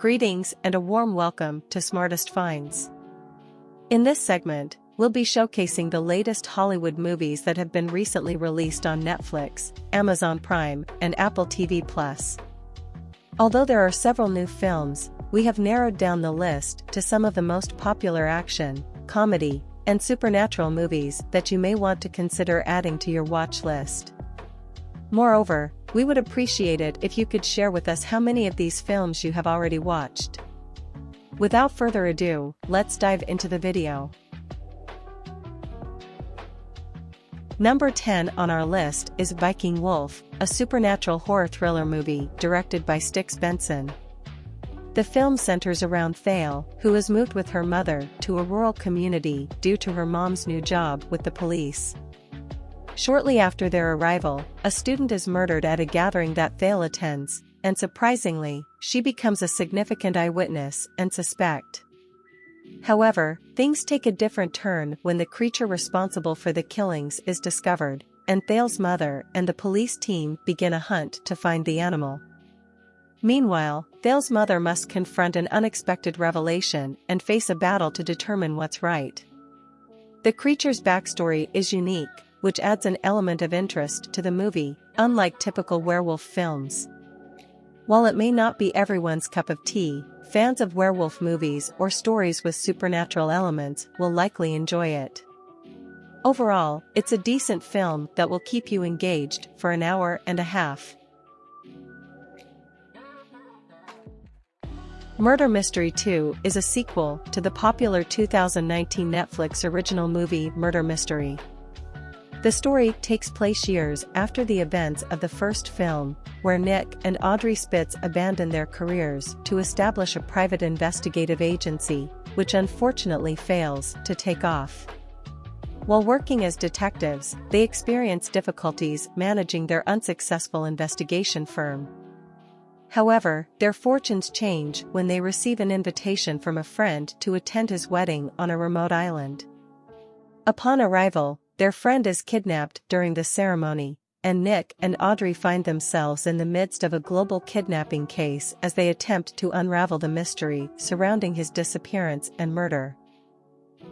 Greetings and a warm welcome to Smartest Finds. In this segment, we'll be showcasing the latest Hollywood movies that have been recently released on Netflix, Amazon Prime, and Apple TV+. Although there are several new films, we have narrowed down the list to some of the most popular action, comedy, and supernatural movies that you may want to consider adding to your watch list. Moreover, we would appreciate it if you could share with us how many of these films you have already watched. Without further ado, let's dive into the video. Number 10 on our list is Viking Wolf, a supernatural horror thriller movie directed by Stix Benson. The film centers around Thale, who has moved with her mother to a rural community due to her mom's new job with the police. Shortly after their arrival, a student is murdered at a gathering that Thale attends, and surprisingly, she becomes a significant eyewitness and suspect. However, things take a different turn when the creature responsible for the killings is discovered, and Thale's mother and the police team begin a hunt to find the animal. Meanwhile, Thale's mother must confront an unexpected revelation and face a battle to determine what's right. The creature's backstory is unique, which adds an element of interest to the movie, unlike typical werewolf films. While it may not be everyone's cup of tea, fans of werewolf movies or stories with supernatural elements will likely enjoy it. Overall, it's a decent film that will keep you engaged for an hour and a half. Murder Mystery 2 is a sequel to the popular 2019 Netflix original movie Murder Mystery. The story takes place years after the events of the first film, where Nick and Audrey Spitz abandon their careers to establish a private investigative agency, which unfortunately fails to take off. While working as detectives, they experience difficulties managing their unsuccessful investigation firm. However, their fortunes change when they receive an invitation from a friend to attend his wedding on a remote island. Upon arrival, their friend is kidnapped during the ceremony, and Nick and Audrey find themselves in the midst of a global kidnapping case as they attempt to unravel the mystery surrounding his disappearance and murder.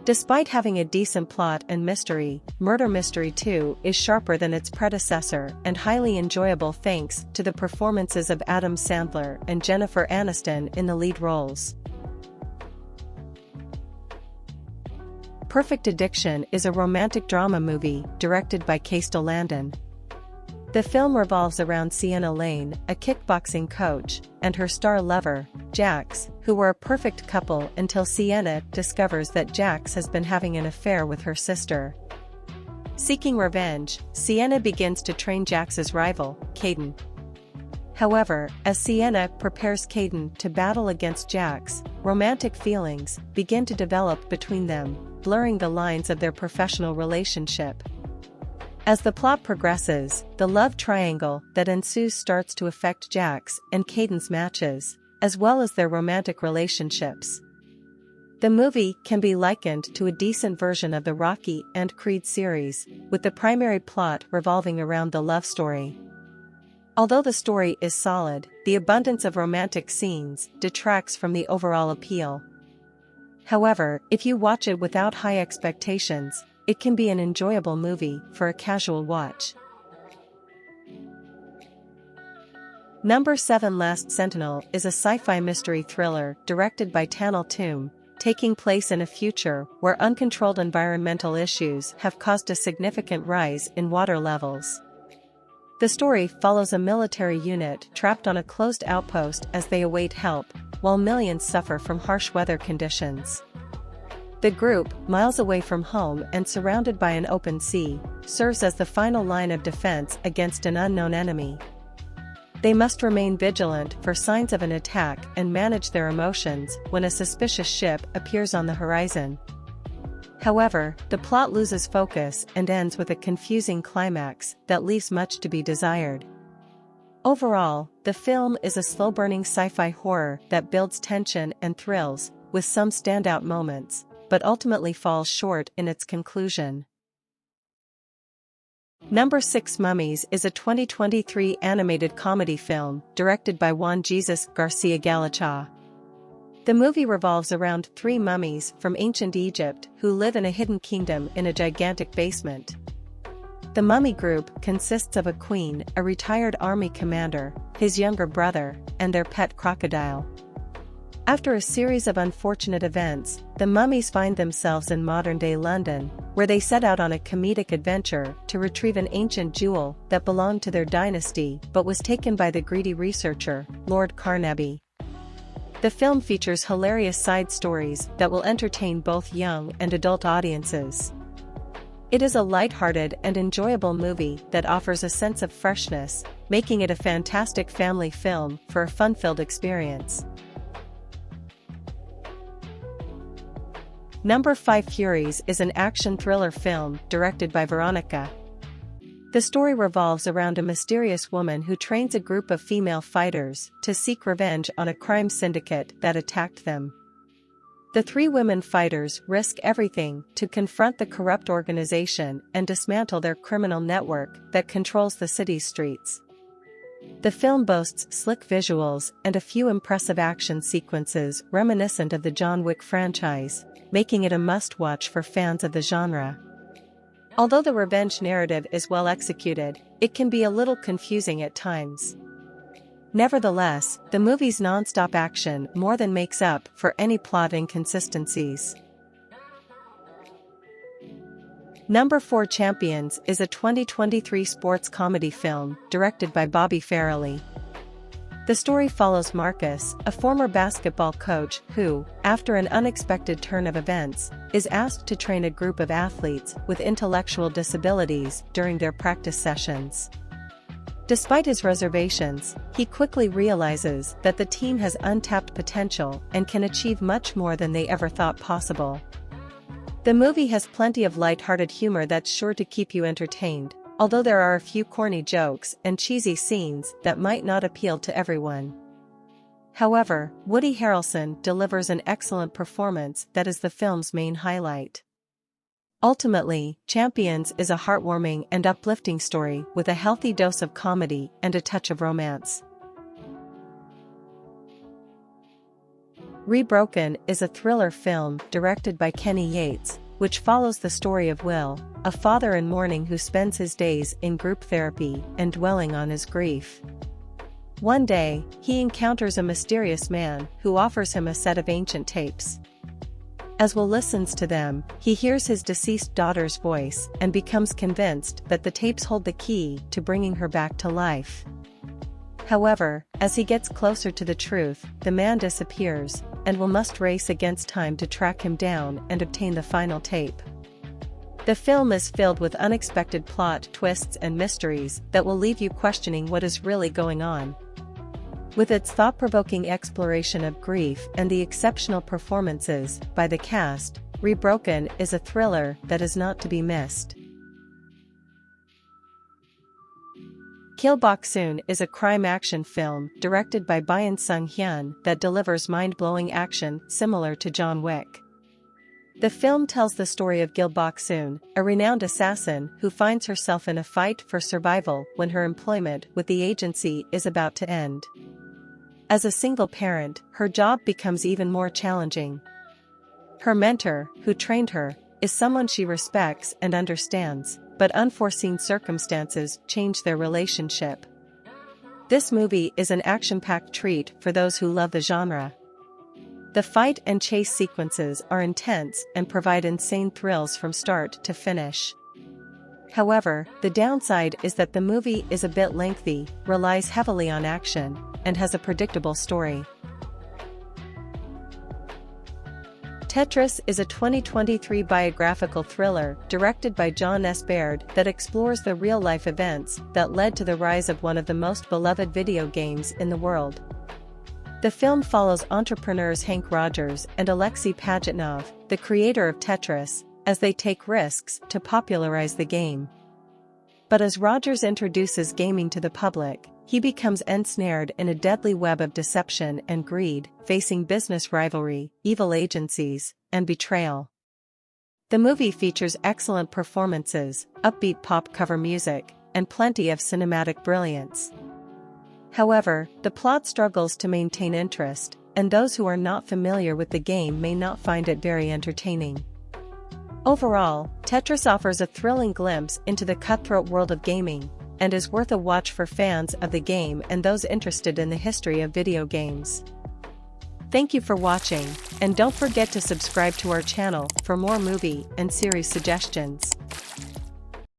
Despite having a decent plot and mystery, Murder Mystery 2 is sharper than its predecessor and highly enjoyable thanks to the performances of Adam Sandler and Jennifer Aniston in the lead roles. Perfect Addiction is a romantic drama movie directed by Castel Landon. The film revolves around Sienna Lane, a kickboxing coach, and her star lover, Jax, who were a perfect couple until Sienna discovers that Jax has been having an affair with her sister. Seeking revenge, Sienna begins to train Jax's rival, Caden. However, as Sienna prepares Caden to battle against Jax, romantic feelings begin to develop between them, blurring the lines of their professional relationship. As the plot progresses, the love triangle that ensues starts to affect Jax and Caden's matches, as well as their romantic relationships. The movie can be likened to a decent version of the Rocky and Creed series, with the primary plot revolving around the love story. Although the story is solid, the abundance of romantic scenes detracts from the overall appeal. However, if you watch it without high expectations, it can be an enjoyable movie for a casual watch. Number 7 Last Sentinel is a sci-fi mystery thriller directed by Tanel Toom, taking place in a future where uncontrolled environmental issues have caused a significant rise in water levels. The story follows a military unit trapped on a closed outpost as they await help, while millions suffer from harsh weather conditions. The group, miles away from home and surrounded by an open sea, serves as the final line of defense against an unknown enemy. They must remain vigilant for signs of an attack and manage their emotions when a suspicious ship appears on the horizon. However, the plot loses focus and ends with a confusing climax that leaves much to be desired. Overall, the film is a slow-burning sci-fi horror that builds tension and thrills, with some standout moments, but ultimately falls short in its conclusion. Number 6 Mummies is a 2023 animated comedy film directed by Juan Jesus Garcia Galicia. The movie revolves around three mummies from ancient Egypt who live in a hidden kingdom in a gigantic basement. The mummy group consists of a queen, a retired army commander, his younger brother, and their pet crocodile. After a series of unfortunate events, the mummies find themselves in modern-day London, where they set out on a comedic adventure to retrieve an ancient jewel that belonged to their dynasty but was taken by the greedy researcher, Lord Carnaby. The film features hilarious side stories that will entertain both young and adult audiences. It is a light-hearted and enjoyable movie that offers a sense of freshness, making it a fantastic family film for a fun-filled experience. Number 5. Furies is an action thriller film directed by Veronica. The story revolves around a mysterious woman who trains a group of female fighters to seek revenge on a crime syndicate that attacked them. The three women fighters risk everything to confront the corrupt organization and dismantle their criminal network that controls the city's streets. The film boasts slick visuals and a few impressive action sequences reminiscent of the John Wick franchise, making it a must-watch for fans of the genre. Although the revenge narrative is well executed, it can be a little confusing at times. Nevertheless, the movie's non-stop action more than makes up for any plot inconsistencies. Number 4. Champions is a 2023 sports comedy film directed by Bobby Farrelly. The story follows Marcus, a former basketball coach who, after an unexpected turn of events, is asked to train a group of athletes with intellectual disabilities during their practice sessions. Despite his reservations, he quickly realizes that the team has untapped potential and can achieve much more than they ever thought possible. The movie has plenty of light-hearted humor that's sure to keep you entertained, although there are a few corny jokes and cheesy scenes that might not appeal to everyone. However, Woody Harrelson delivers an excellent performance that is the film's main highlight. Ultimately, Champions is a heartwarming and uplifting story with a healthy dose of comedy and a touch of romance. Rebroken is a thriller film directed by Kenny Yates, which follows the story of Will, a father in mourning who spends his days in group therapy and dwelling on his grief. One day, he encounters a mysterious man who offers him a set of ancient tapes. As Will listens to them, he hears his deceased daughter's voice and becomes convinced that the tapes hold the key to bringing her back to life. However, as he gets closer to the truth, the man disappears, and Will must race against time to track him down and obtain the final tape. The film is filled with unexpected plot twists and mysteries that will leave you questioning what is really going on. With its thought-provoking exploration of grief and the exceptional performances by the cast, Rebroken is a thriller that is not to be missed. Kill Boksoon is a crime action film directed by Byun Sung Hyun that delivers mind-blowing action similar to John Wick. The film tells the story of Gil Boksoon, a renowned assassin who finds herself in a fight for survival when her employment with the agency is about to end. As a single parent, her job becomes even more challenging. Her mentor, who trained her, is someone she respects and understands, but unforeseen circumstances change their relationship. This movie is an action-packed treat for those who love the genre. The fight and chase sequences are intense and provide insane thrills from start to finish. However, the downside is that the movie is a bit lengthy, relies heavily on action, and has a predictable story. Tetris is a 2023 biographical thriller directed by John S. Baird that explores the real-life events that led to the rise of one of the most beloved video games in the world. The film follows entrepreneurs Hank Rogers and Alexei Pajitnov, the creator of Tetris, as they take risks to popularize the game. But as Rogers introduces gaming to the public, he becomes ensnared in a deadly web of deception and greed, facing business rivalry, evil agencies, and betrayal. The movie features excellent performances, upbeat pop cover music, and plenty of cinematic brilliance. However, the plot struggles to maintain interest, and those who are not familiar with the game may not find it very entertaining. Overall, Tetris offers a thrilling glimpse into the cutthroat world of gaming, and is worth a watch for fans of the game and those interested in the history of video games. Thank you for watching, and don't forget to subscribe to our channel for more movie and series suggestions.